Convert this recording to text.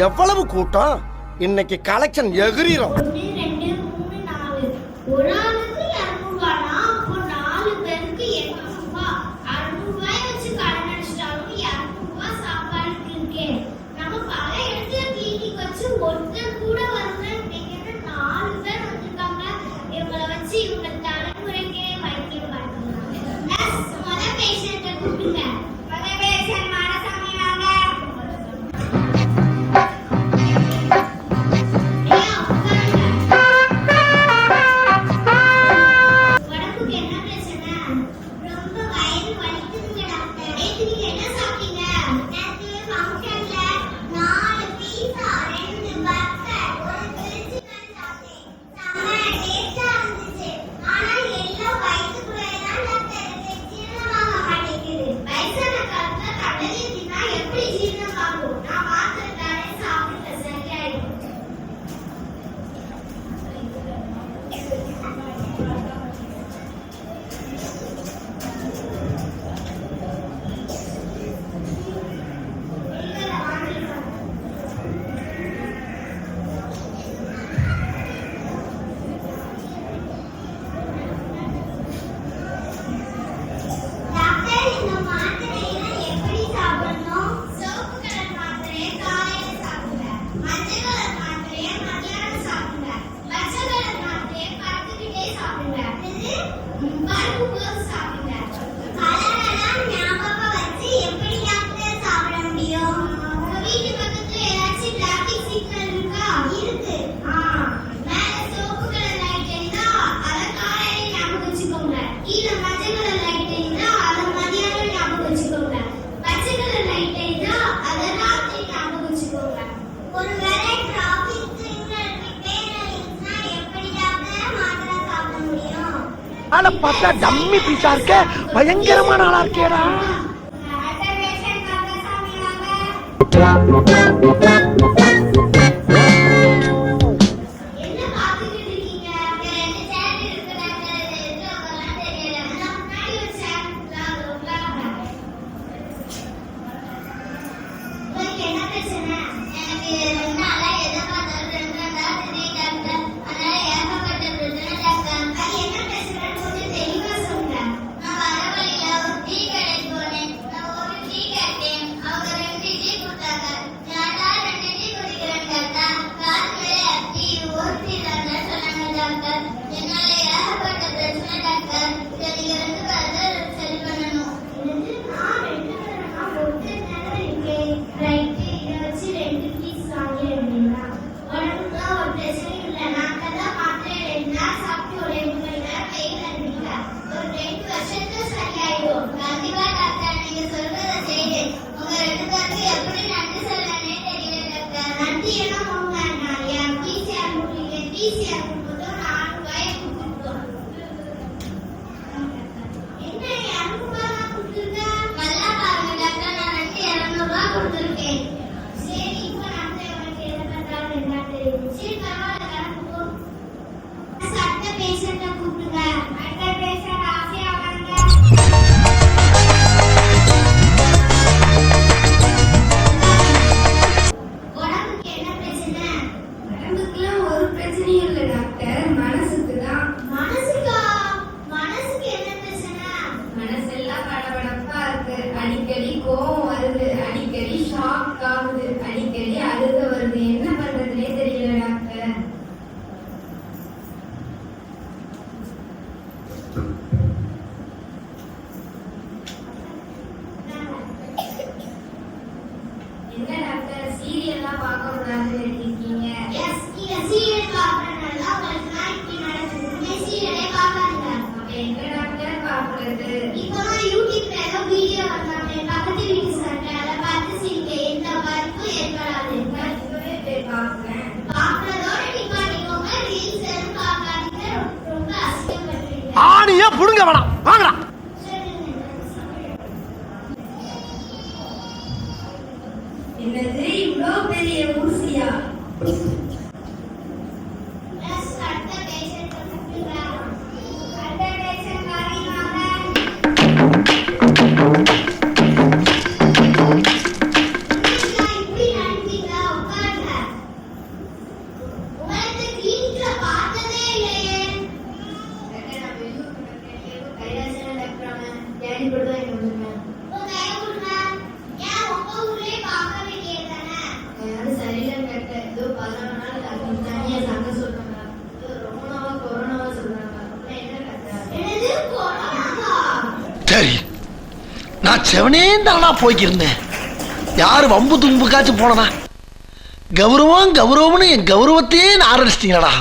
எவ்வளவு கூட்டம்! இன்னைக்கு கலெக்ஷன் எகிரிரும். ஆளை பார்த்தா டம்மி பீஸா இருக்க, பயங்கரமான ஆளா இருக்கேடா. அடிக்கடி கோவம் வருது, அடிக்கடி ஷாக் ஆகுது, அடிக்கடி அழுக வருது. என்ன பண்றதுனே தெரியல டாக்டர். என்ன டாக்டர் சீரியல்லாம் பார்க்க கூடாதுன்னு இருக்கீங்க? எஸ், நீங்க சீரியல் பார்க்கறதுனால உங்களுக்கு நாளைக்கு நடக்குது. சீரியலே பார்க்காதீங்க. அப்ப எங்க டாக்டர் பார்க்கறது? இப்போதான் யூடியூப்ல ஏதோ வீடியோ வந்தாங்க, பக்கத்து வீட்டு சண்டை, அதை பார்த்து சிரிக்க எந்த பாதிப்பும் ஏற்படாது. நான் இப்பவே போய் பார்க்கிறேன். பார்க்கறதோட நிப்பாட்டிக்கோங்க. ரீல்ஸ் எதுவும் பார்க்காதீங்க. ரொம்ப அசிங்கப்படுறீங்க. ஆணியே புடுங்க வேணாம், வாங்கடா. என்னது இவ்வளோ பெரிய ஊசியா? இப்படி நடந்தீங்களா? உட்காருங்க. நான் செவனே தானா போய்க்கிருந்தேன். யாரு வம்பு தும்புக்காச்சும் போனனா? கௌரவம் கௌரவம்னு என் கௌரவத்தையே ஆரம்பிச்சிட்டீங்களா?